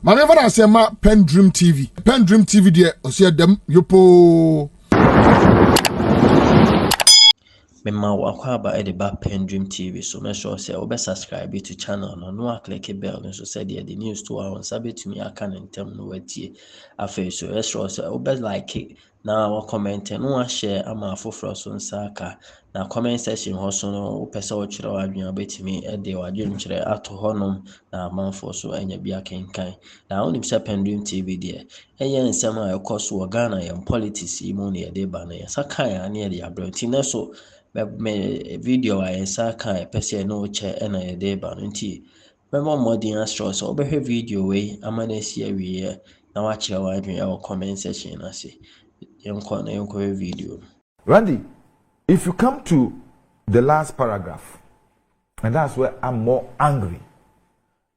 Manever I say ma PENDREAM TV. PENDREAM TV there, I see them yopo. Mema wakwaba ede ba PENDREAM TV so make sure say obe subscribe to channel no click bell so say the news to our sabit me aka ntem no watie afa so make sure say obe like na wa comment no share ama afoforo so nsaka na comment section ho so no opese wo kire wa adwen obetimi ede wa adwen kire ato honom na amanfo so anya bia kenkan na onim say PENDREAM TV there eye nsem a ekoso Ghana yam politics mu ne ede ba na yasaka ya na ede abranti na so me video I saka pese no che na ye dey ba nti me mo modern astro so obehwe video we amana si awie na wa kire wa adwen e comment section na se yenko video. Randy, if you come to the last paragraph, and that's where I'm more angry,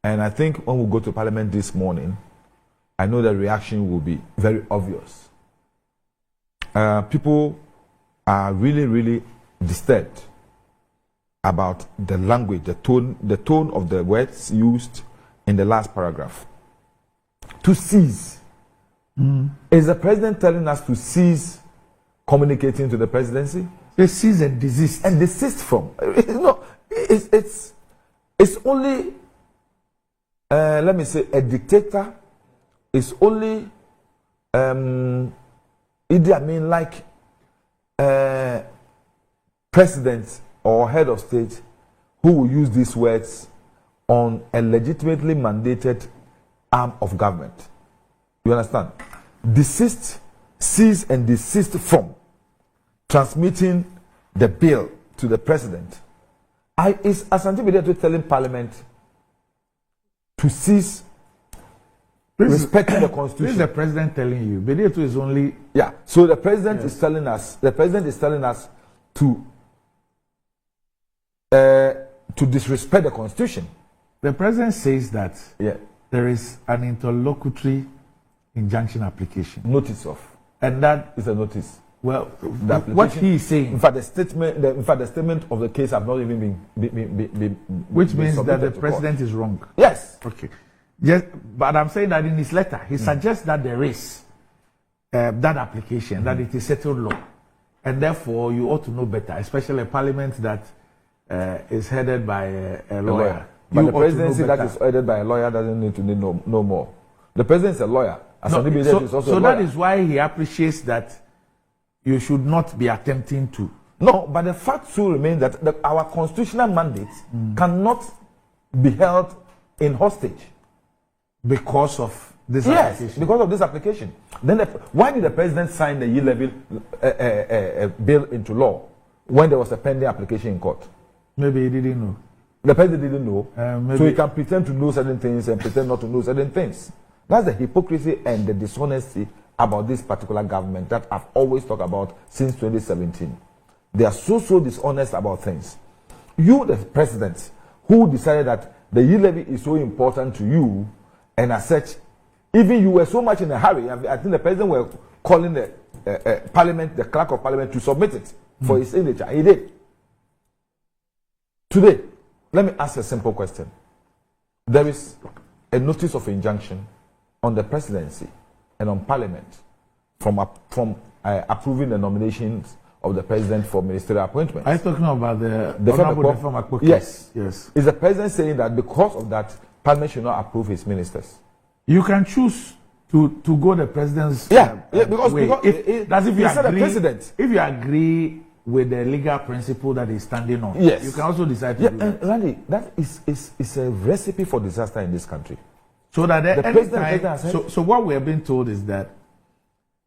and I think when we go to Parliament this morning, I know the reaction will be very obvious. People are really disturbed about the language, the tone of the words used in the last paragraph. To cease. Is the president telling us to cease communicating to the presidency? They cease and desist. And desist from? No, it's only, let me say, a dictator. It's only, Idi Amin like president or head of state who will use these words on a legitimately mandated arm of government. You understand? Desist, cease and desist from transmitting the bill to the president. Is Asante Bediato telling Parliament to cease respecting the Constitution? This is the president telling you. Bediato is only... Yeah, so the president is telling us, to disrespect the Constitution. The president says that there is an interlocutory injunction application. Notice of. And that is a notice. Well, what he is saying. In fact, the statement of the case have not even been which means that the president is wrong. Yes. Okay. Yes, but I'm saying that in his letter, he suggests that there is that application, that it is settled law. And therefore, you ought to know better, especially a parliament that is headed by a lawyer. But the presidency that is headed by a lawyer doesn't need to know more. The president is a lawyer. So that is why he appreciates that you should not be attempting to. No, but the fact still remains that our constitutional mandate cannot be held in hostage. Because of this application? Yes, because of this application. Then why did the president sign the E-levy bill into law when there was a pending application in court? Maybe he didn't know. The president didn't know. So he can pretend to know certain things and pretend not to know certain things. That's the hypocrisy and the dishonesty about this particular government that I've always talked about since 2017. They are so dishonest about things. You, the president, who decided that the E-levy is so important to you, and as such, even you were so much in a hurry, I think the president were calling the parliament, the clerk of parliament, to submit it for his signature. He did. Today, let me ask a simple question. There is a notice of injunction on the presidency and on parliament from approving the nominations of the president for ministerial appointments. Are you talking about the Akuffo? Yes. Is the president saying that because of that, parliament should not approve his ministers? You can choose to go the president's because way. If you agree with the legal principle that he's standing on, you can also decide to do that. Randy, that is a recipe for disaster in this country. So that so what we have been told is that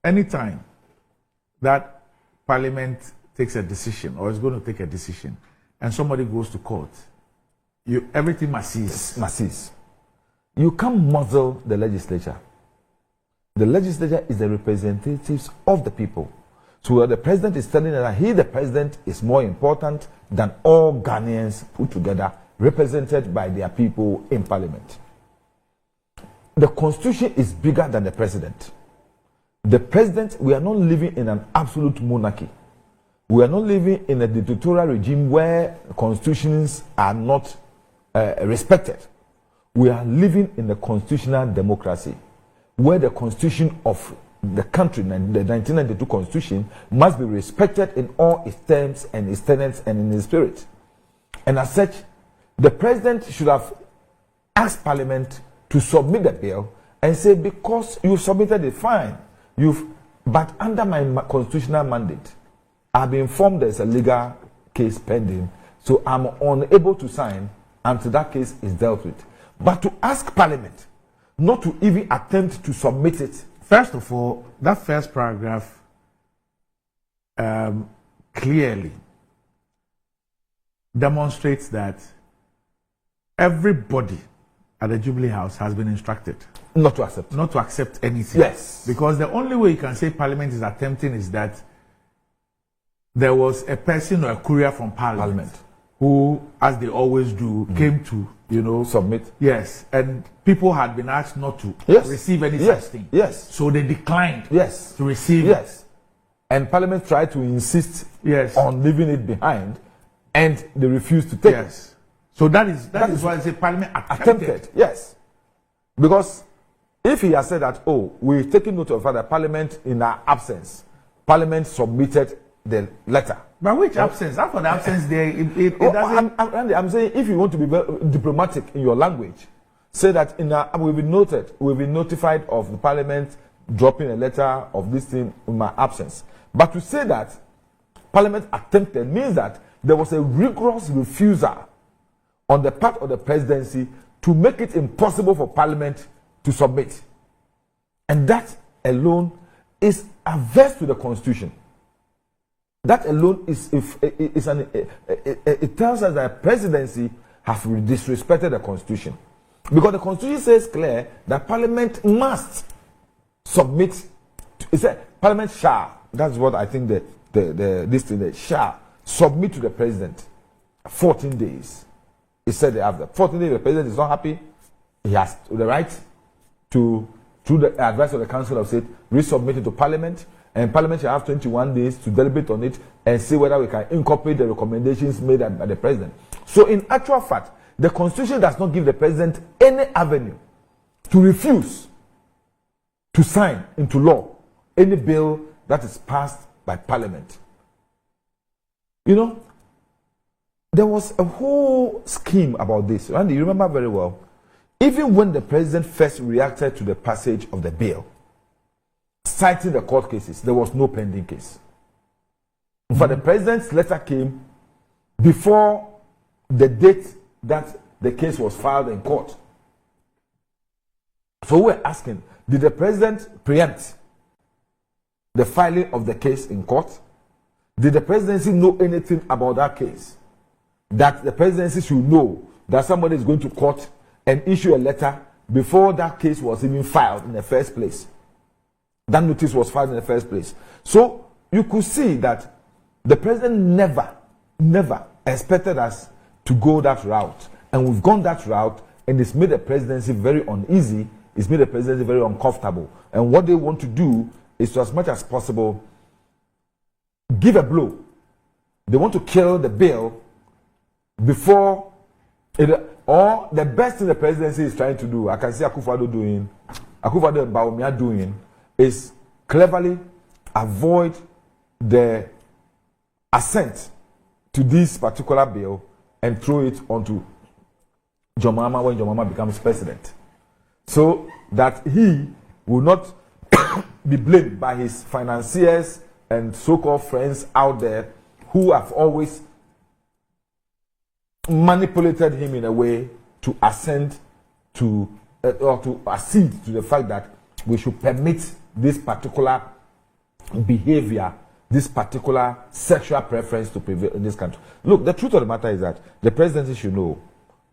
anytime that parliament takes a decision or is going to take a decision and somebody goes to court, everything must cease. You can't muzzle the legislature. The legislature is the representatives of the people. So the president is telling us that the president, is more important than all Ghanaians put together, represented by their people in parliament. The constitution is bigger than the president. The president, we are not living in an absolute monarchy. We are not living in a dictatorial regime where constitutions are not respected. we are living in a constitutional democracy where the constitution of the country, the 1992 constitution, must be respected in all its terms and its tenets and in its spirit. And as such, the president should have asked Parliament to submit the bill and say, because you submitted it, fine. But under my constitutional mandate, I've been informed there's a legal case pending, so I'm unable to sign until that case is dealt with. But to ask Parliament not to even attempt to submit it. First of all, that first paragraph clearly demonstrates that everybody at the Jubilee House has been instructed not to accept. Not to accept anything. Yes. Because the only way you can say Parliament is attempting is that there was a person or a courier from Parliament who, as they always do, came to, submit. Yes. And people had been asked not to receive any such thing. Yes. So they declined to receive it. And Parliament tried to insist on leaving it behind, and they refused to take it. So that is why I say Parliament attempted. Yes. Because if he has said that, we've taken note of the fact that Parliament, in our absence, Parliament submitted the letter. But which absence? After the absence there, it doesn't... I'm saying, if you want to be very diplomatic in your language, say that we've been notified of the Parliament dropping a letter of this thing in my absence. But to say that Parliament attempted means that there was a rigorous refusal on the part of the presidency to make it impossible for Parliament to submit. And that alone is averse to the Constitution. That alone it tells us that the presidency has disrespected the Constitution. Because the Constitution says clear that Parliament must submit. It said Parliament shall. That's what I think this thing shall submit to the president 14 days. It said after 14 days, the president is not happy. He has the right to, through the advice of the Council of State, resubmit it to Parliament. And Parliament shall have 21 days to deliberate on it and see whether we can incorporate the recommendations made by the president. So, in actual fact, the Constitution does not give the president any avenue to refuse to sign into law any bill that is passed by Parliament. There was a whole scheme about this. Randy, you remember very well. Even when the president first reacted to the passage of the bill, citing the court cases, there was no pending case. For the president's letter came before the date that the case was filed in court. So we're asking, did the president preempt the filing of the case in court? Did the presidency know anything about that case? That the presidency should know that somebody is going to court and issue a letter before that case was even filed in the first place. That notice was filed in the first place. So you could see that the president never expected us to go that route. And we've gone that route, and it's made the presidency very uneasy. It's made the presidency very uncomfortable. And what they want to do is to, as much as possible, give a blow. They want to kill the bill before it, or the best thing the presidency is trying to do, I can see Akuffo Addo doing, Akuffo Addo and Bawumia doing, is cleverly avoid the assent to this particular bill and throw it onto John Mahama when John Mahama becomes president, so that he will not be blamed by his financiers and so-called friends out there who have always manipulated him in a way to assent to or to accede to the fact that we should permit this particular behavior, this particular sexual preference to prevail in this country. Look, the truth of the matter is that the presidency should know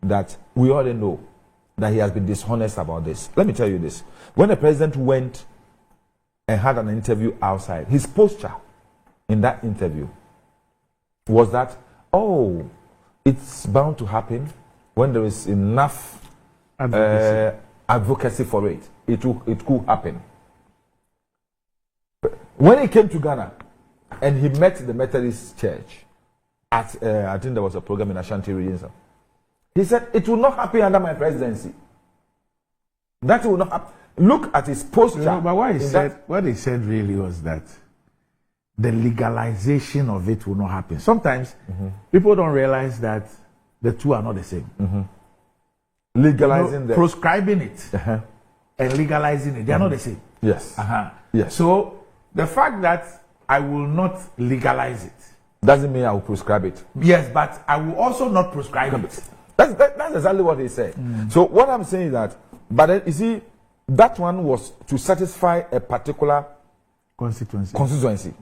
that we already know that he has been dishonest about this. Let me tell you this. When the president went and had an interview outside, his posture in that interview was that, it's bound to happen when there is enough advocacy for it. It could happen. When he came to Ghana and he met the Methodist Church at, I think there was a program in Ashanti region, he said, it will not happen under my presidency. That will not happen. Look at his posture. But what he said really was that the legalization of it will not happen. Sometimes people don't realize that the two are not the same. Legalizing proscribing it and legalizing it, they are not the same. Yes. Yes. So the fact that I will not legalize it doesn't mean I will prescribe it. Yes, but I will also not prescribe it. That's exactly what he said. So what I'm saying is that, but then, you see, that one was to satisfy a particular constituency.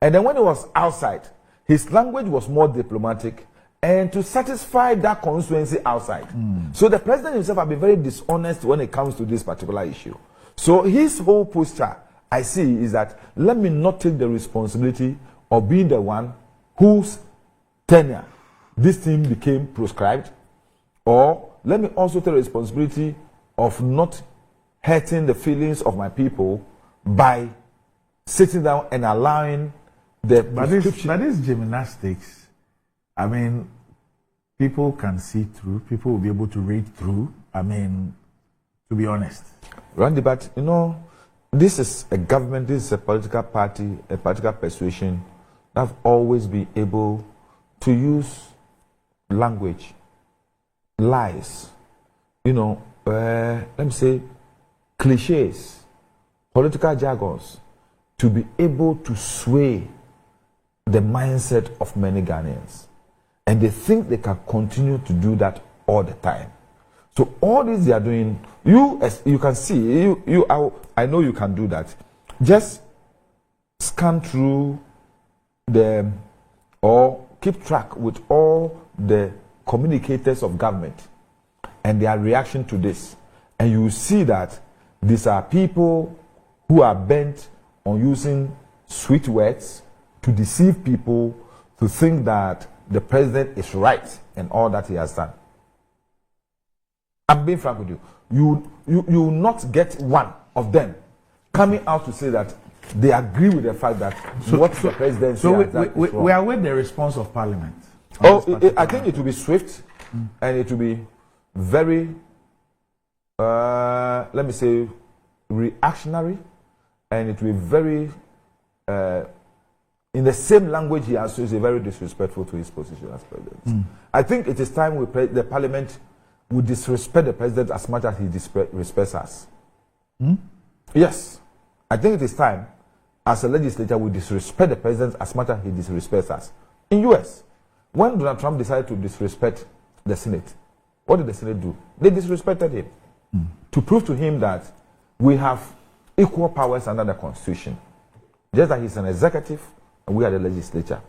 And then when he was outside, his language was more diplomatic and to satisfy that constituency outside. So the president himself has been very dishonest when it comes to this particular issue. So his whole posture, I see, is that let me not take the responsibility of being the one whose tenure this thing became proscribed, or let me also take the responsibility of not hurting the feelings of my people by sitting down and allowing the prescription. But this gymnastics, I mean, people can see through, people will be able to read through, I mean, to be honest. Randy, but you know, this is a government, this is a political party, a political persuasion that have always been able to use language, lies, you know, let me say, cliches, political jargons, to be able to sway the mindset of many Ghanaians. And they think they can continue to do that all the time. So all this they are doing, as you can see, I know you can do that. Just scan through or keep track with all the communicators of government and their reaction to this. And you will see that these are people who are bent on using sweet words to deceive people to think that the president is right in all that he has done. I'm being frank with you. You will not get one of them coming out to say that they agree with the fact that what the president said. So we are with the response of Parliament. I think it will be swift and it will be very, let me say, reactionary, and it will be very, in the same language he has used, very disrespectful to his position as president. I think it is time the Parliament would disrespect the president as much as he disrespects us. Yes. I think it is time, as a legislature, we disrespect the president as much as he disrespects us. In US, when Donald Trump decided to disrespect the Senate, what did the Senate do? They disrespected him to prove to him that we have equal powers under the Constitution. Just that he's an executive and we are the legislature.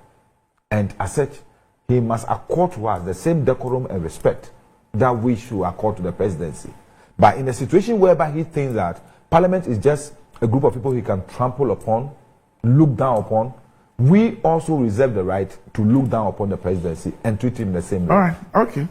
And as such, he must accord to us the same decorum and respect that we should accord to the presidency. But in a situation whereby he thinks that Parliament is just a group of people he can trample upon, look down upon, we also reserve the right to look down upon the presidency and treat him the same way. All right, okay.